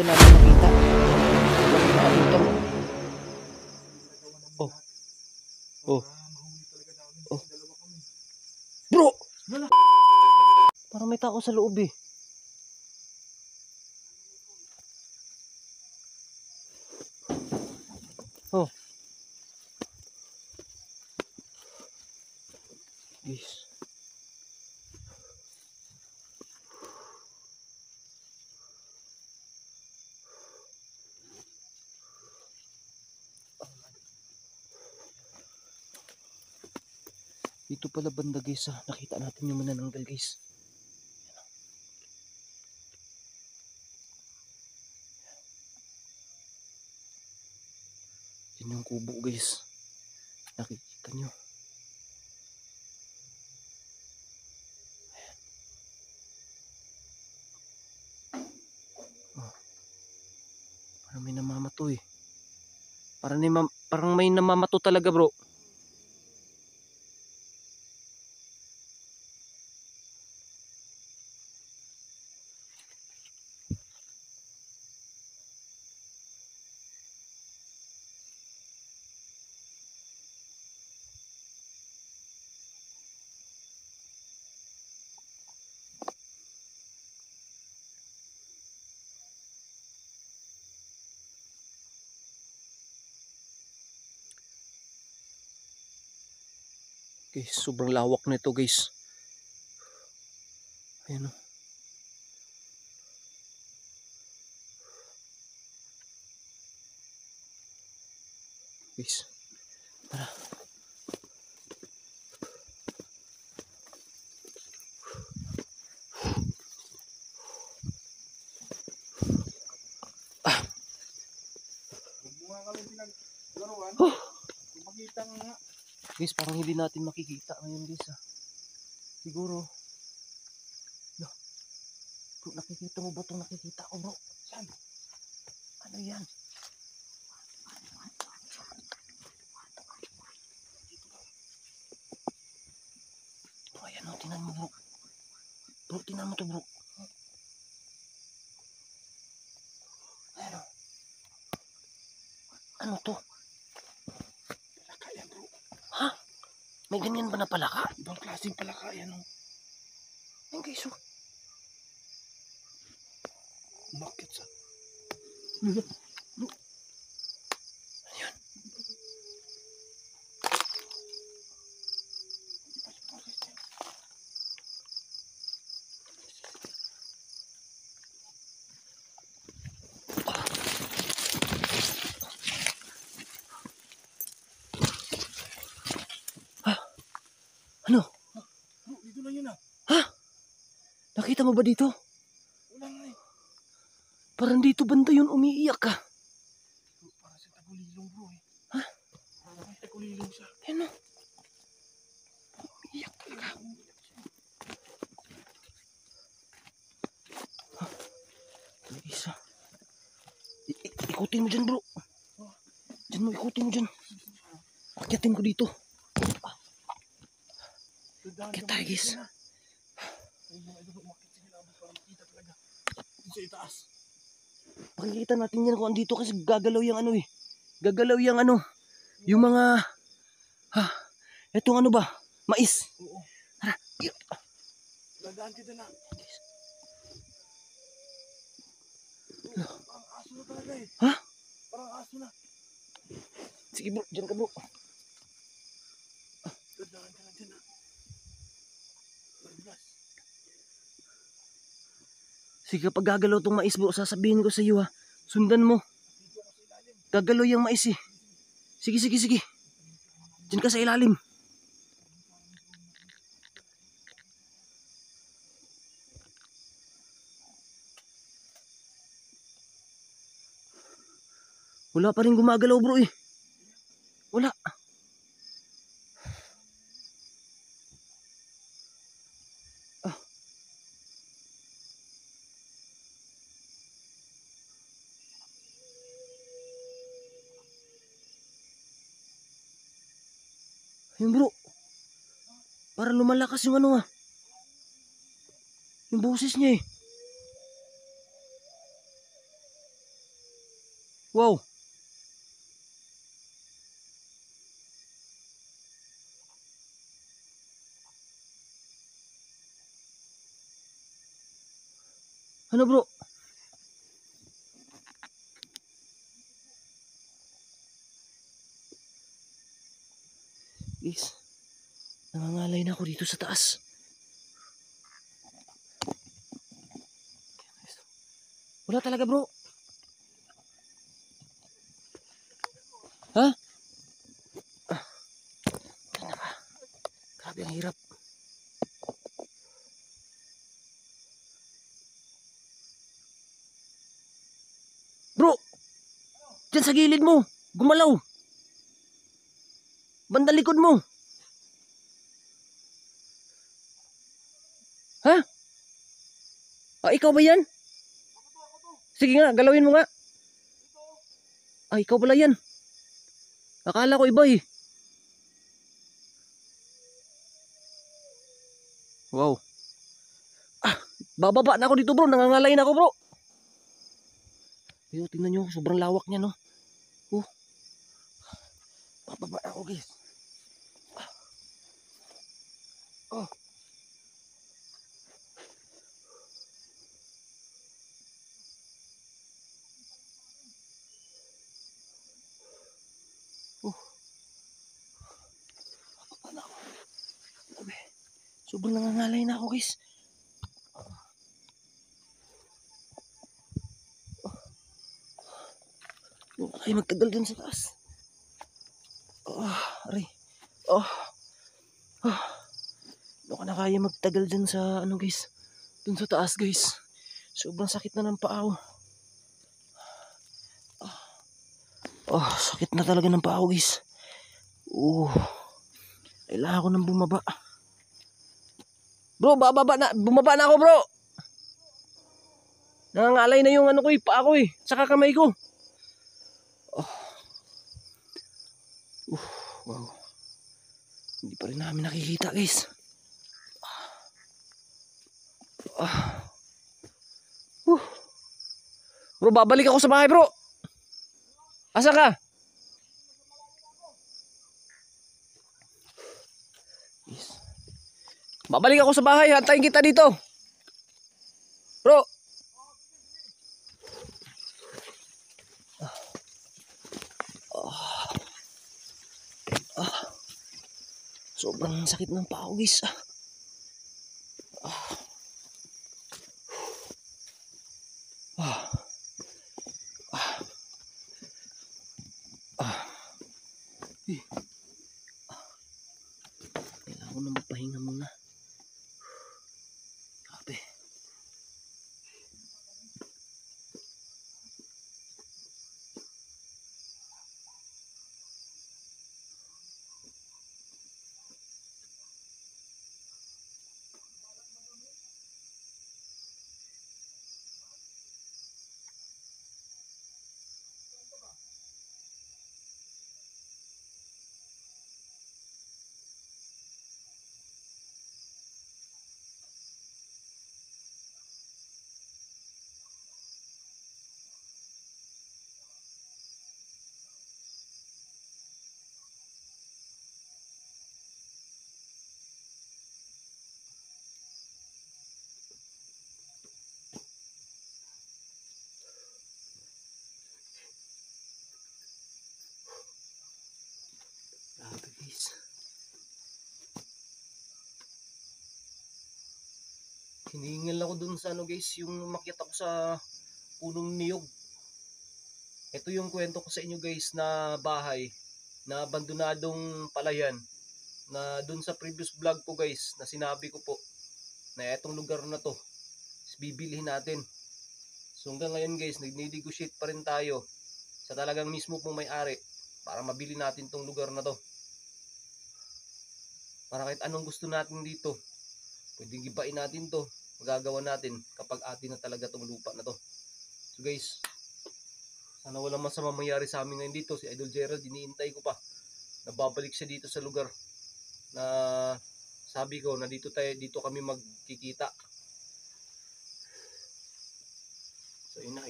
Hindi natin makita. Makita dito. Oh. Oh. Oh. Bro! Parang may tao sa loob eh. Oh. Yes. Dito pala banda guys ha. Nakita natin yung manananggal guys. Yan yung kubo guys. Nakikita nyo. Oh. Parang may namamato eh. Parang may namamato talaga bro. Guys, sobrang lawak nito guys. Ayan o. Guys, tara. Oh. Guys, parang hindi natin makikita ngayon guys ha. Siguro. No. Bro, nakikita mo ba itong nakikita ko bro? Saan? Ano yan? Bro, ayan o, tinan mo bro. Bro, tinan mo to bro. Ayan o. Ano to? Palaka yan bro. Ha? May ganyan ba na palaka? Ibang klaseng palaka yan o. Ayan guys o. Umakit sa. Ayan. Ano? Bro, dito lang yun ah. Ha? Nakita mo ba dito? Wala nga eh. Parang dito banda yun umiiyak ka. Bro, parang sa tagulilong bro eh. Ha? Parang tagulilong siya. Ano? Umiiyak talaga. Ha? May isa. Ikutin mo dyan bro. Dyan mo, ikutin mo dyan. Akyatin ko dito. Akyat tayo guys. Pakikita natin yan kung andito kasi gagalaw yung ano eh. Gagalaw yung ano. Yung mga etong ano ba? Mais. Oo. Tara. Dadaan kita na. Parang aso na talaga eh. Ha? Parang aso na. Sige bro, dyan ka bro. Dadaan ka na dyan ha. Sige, kapag gagalaw tong mais bro, sasabihin ko sa iyo ha. Sundan mo. Gagalaw yung mais eh. Sige, sige, sige. Diyan ka sa ilalim. Wala pa rin gumagalaw bro eh. Wala. Ayun bro. Para lumalakas yung ano ah. Yung boses niya eh. Wow. Ano bro? Guys, nangangalay na ako dito sa taas. Wala talaga bro. Ha? Ano ka? Grabe ang hirap. Bro! Diyan sa gilid mo. Gumalaw. Bandang likod mo. Ha? Ah, ikaw ba yan? Sige nga, galawin mo nga. Ah, ikaw pala yan. Akala ko iba eh. Wow. Ah, bababa na ako dito bro. Nangangalay na ako bro. Ayo, tingnan nyo. Sobrang lawak niya no. Bababa na ako guys. Oh. Oh. Bababa na ako. Grabe. Sobrang nangangalay na ako guys. Ay, magtagal dun sa taas. Oh, aray. Oh. Oh. Hindi ko na kaya magtagal dun sa ano guys. Dun sa taas guys. Sobrang sakit na ng paa ko. Oh, sakit na talaga ng paa ko guys. Oh. Kailangan ko nang bumaba. Bro, bumaba na ako bro. Nangangalay na yung ano ko eh, paa ko eh. Saka kamay ko. Oh. Wow. Hindi pa rin namin nakikita guys. Bro, babalik ako sa bahay bro. Asa ka? Yes. Babalik ako sa bahay. Hantayin kita dito. Bro. Sobrang sakit ng paa ko guys. Kailangan ko na magpahinga muna. Grabe. Grabe guys. Hiningal ako dun sa ano guys, yung makita ko sa punong niyog. Ito yung kwento ko sa inyo guys na bahay na abandonadong palayan na dun sa previous vlog ko guys na sinabi ko po na etong lugar na to bibilihin natin. So hanggang ngayon guys, nag-negotiate pa rin tayo sa talagang mismo pong may-ari para mabili natin tong lugar na to. Para kahit anong gusto natin dito, pwedeng gibain natin to, magagawa natin kapag atin na talaga tong lupa na to. So guys, sana walang masama mangyari sa amin ngayon dito. Si Idol Gerald, iniintay ko pa. Nababalik siya dito sa lugar na sabi ko na dito kami magkikita. So yun na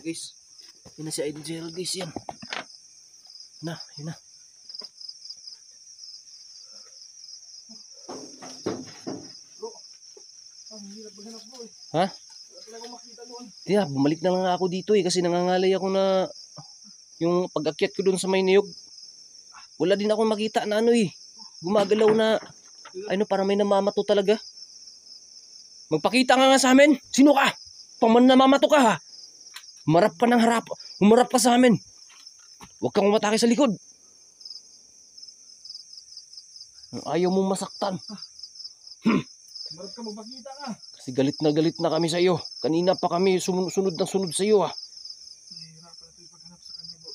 guys. Yun na si Idol Gerald guys, yan. Yun na. Bro, ang hirap maghanap bro eh. Ha? Wala talaga akong makita doon. Tiya, bumalik na lang ako dito eh kasi nangangalay ako na yung pag-akyat ko doon sa may niyog. Wala din ako makita na ano eh. Gumagalaw na ano, para may namamato talaga. Magpakita nga sa amin. Sino ka? Paman namamato ka ha? Humarap ka ng harap. Humarap ka sa amin. Huwag kang umatake sa likod. Ayaw mong masaktan. Marap ka, magpakita ka. Kasi galit na kami sa iyo. Kanina pa kami sunod na sunod sa iyo ha. Nahihirapan na tayo paghanap sa kanya bro.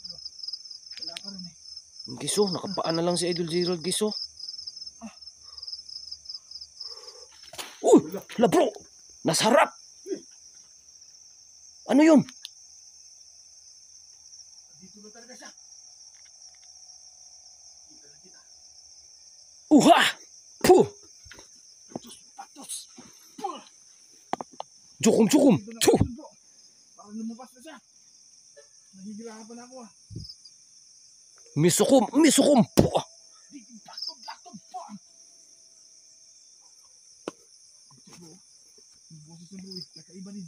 Wala pa rin eh. Giso, nakapaan na lang si Idol Gerald Giso. Uy! Hala bro! Nasa harap! Ano yun? Dito na talaga siya. Kita na kita. Uha! Puh! Patos! Jukum! Dito na Chuh! ako bro. Parang lumabas na siya. Nahihirapan ako ah. Misukum! Puh! Dito, blaktog po. Ito bro. Yung boses na bro eh. Kakaiba din.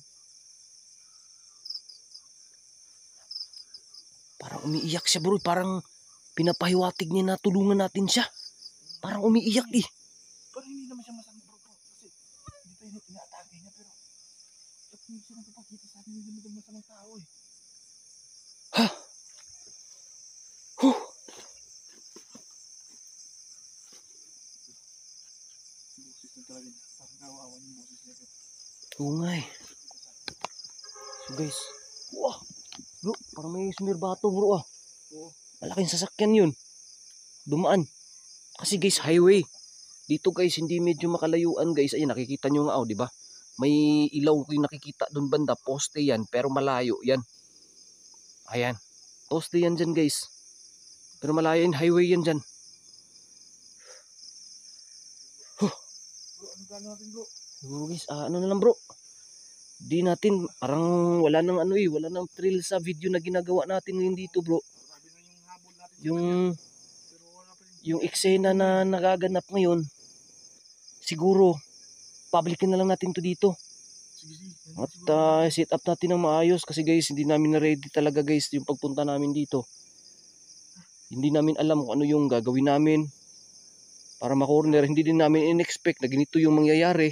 Parang umiiyak siya bro. Parang pinapahiwatig niya na tulungan natin siya. Parang umiiyak eh. Parang hindi naman siya masama bro. Kasi hindi tayo ina-atake niya pero at hindi siya nagpapakita sa atin, hindi naman masamang tao eh. Ha? Huh! Boses na talaga niya. Parang kawawa yung boses niya. Oo nga eh. So guys. Wah! Bro, parang may sumirbato bro ah. Oo. Malaking sasakyan yun. Dumaan. Kasi guys, highway. Dito guys, hindi medyo makalayuan guys. Ayun, nakikita nyo nga oh, di ba? May ilaw yung nakikita doon banda. Poste yan, pero malayo yan. Ayan. Poste yan dyan guys. Pero malayo yan, highway yan dyan. Bro, anong plano natin bro? Siguro guys, ano na lang bro. Di natin, parang wala nang ano eh. Wala nang thrill sa video na ginagawa natin ngayon dito bro. Grabe na yung habol natin sa kanya. Yung, Pero wala pa rin. yung eksena na nagaganap ngayon. Siguro, publican na lang natin to dito. Sige. At set up natin ng maayos kasi guys, hindi namin na ready talaga guys yung pagpunta namin dito. Hindi namin alam kung ano yung gagawin namin para ma-corner. Hindi din namin in-expect na ganito yung mangyayari.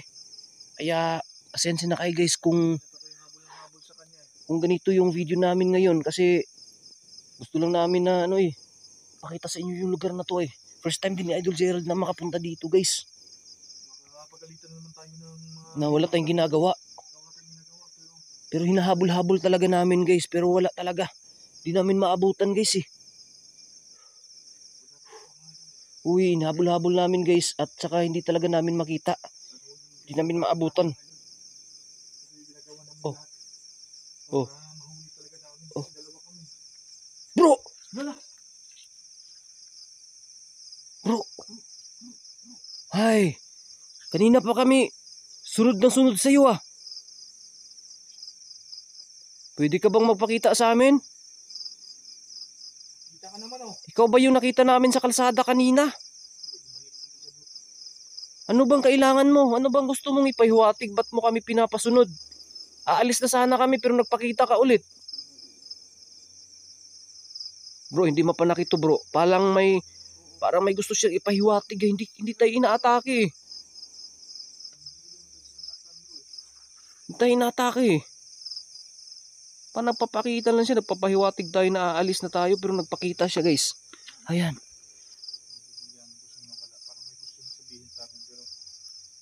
Kaya, pasensya na kayo guys kung Habol sa kanya eh. kung ganito yung video namin ngayon kasi gusto lang namin na ano eh, pakita sa inyo yung lugar na to eh. First time din ni Idol Gerald na makapunta dito guys. Baka pagalitan naman tayo ng mga... Na wala tayong ginagawa. Wala tayong ginagawa pero... Pero hinahabol-habol talaga namin guys. Pero wala talaga. Di namin maabutan guys eh. Uy, hinahabol-habol namin guys. At saka hindi talaga namin makita. Di namin maabutan. Oh. Oh. Mahuli talaga namin. Oh. Dalawa kami. Bro! Wala. Bro! Hay! Kanina pa kami sunod ng sunod sa iyo ah. Pwede ka bang magpakita sa amin? Kita ka naman oh. Ikaw ba yung nakita namin sa kalsada kanina? Ano bang kailangan mo? Ano bang gusto mong ipahiwatig? Ba't mo kami pinapasunod? Aalis na sana kami pero nagpakita ka ulit. Bro, hindi mapanak ito bro. Parang may gusto siyang ipahiwatig. Hindi tayo inaatake eh. Hindi tayo inaatake eh. Nagpapakita lang siya. Nagpapahiwatig tayo na aalis na tayo pero nagpakita siya guys. Ayan.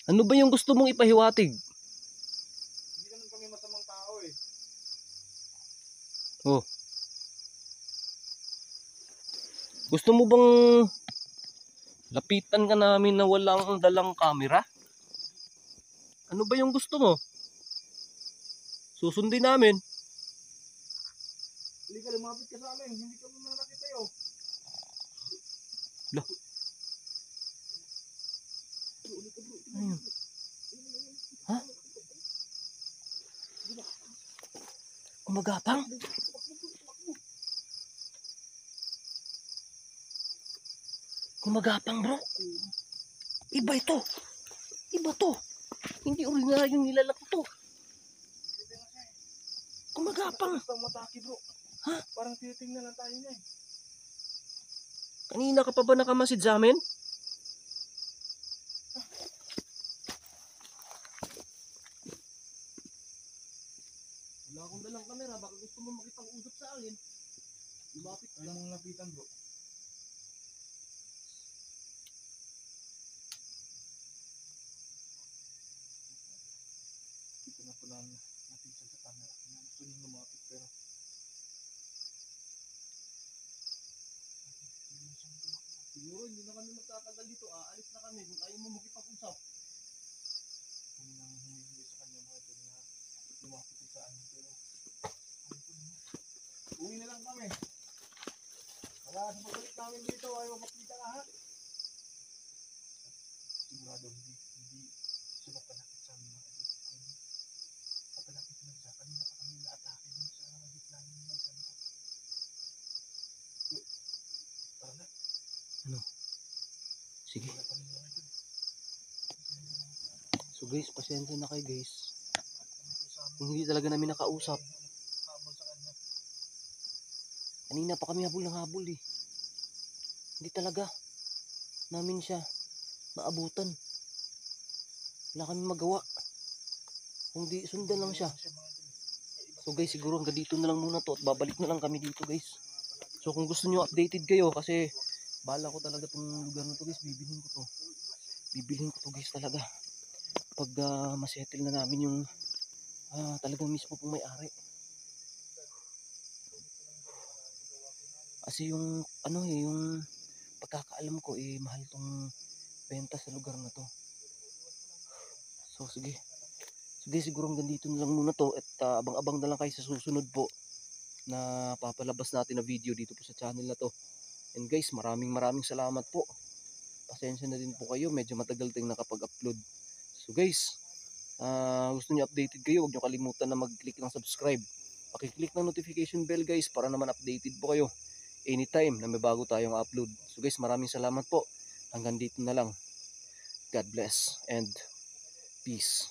Ano ba yung gusto mong ipahiwatig? Hindi naman kami masamang tao eh. Oh. Gusto mo bang lapitan ka namin na walang dalang camera? Ano ba yung gusto mo? Susundin namin. Hindi ka lumapit ka sa amin. Hindi ka naman nakita yun. Lah. Ayun. Ha? Umagapang? Gumagapang bro. Iba ito. Iba to. Hindi ordinary yung nilalak to. Gumagapang. Basta mataki bro. Ha? Parang tinitingnan lang tayo niya eh. Kanina ka pa ba nakamasid sa amin? Wala akong dalang kamera. Baka gusto mo makipag-usap sa akin. Lumapit ka. Ayaw mong lapitan bro. Dito na pala napitan sa camera. Gusto niyong lumapit pero Siguro hindi na kami magtatagal dito. Aalis na kami kung ayaw mo makipag-usap. kung nang humihingi sa kanya mga idol na lumapit sa amin pero ano po naman. Uwi na lang kami. Wala sa pagbalik namin dito. Ayaw makita ka ha. Sigurado hindi siya mapalapit sa amin mga idol. Papalapit lang siya. Kanina pa kami na-atake dun sa gitna ng mga isang ito. Tara na. Sige. Wala pa rin mga idol. So guys, pasensya na kayo guys. Kung hindi talaga namin nakausap. Habol sa kanya. Kanina pa kami habol ng habol eh. Hindi talaga namin siya maabutan. Wala kami magawa. Kung di sundan lang siya. So guys, siguro hanggang dito na lang muna to at babalik na lang kami dito guys. So kung gusto nyo updated kayo kasi bala ko talaga tong lugar na to guys, bibilhin ko to. Bibilhin ko to guys talaga. Pag masettle na namin yung talagang mismo pong may-ari. Kasi yung ano eh, yung pagkakaalam ko eh mahal tong benta sa lugar na to. So sige. Sige, siguro hanggang dito na lang muna to at abang-abang na lang kayo sa susunod po na papalabas natin na video dito po sa channel na to. And guys, maraming salamat po. Pasensya na din po kayo, medyo matagal tayong nakapag-upload. So guys, gusto niyo updated kayo, huwag niyo kalimutan na mag-click ng subscribe. Paki-click ng notification bell guys para naman updated po kayo anytime na may bago tayong upload. So guys, maraming salamat po. Hanggang dito na lang. God bless and peace.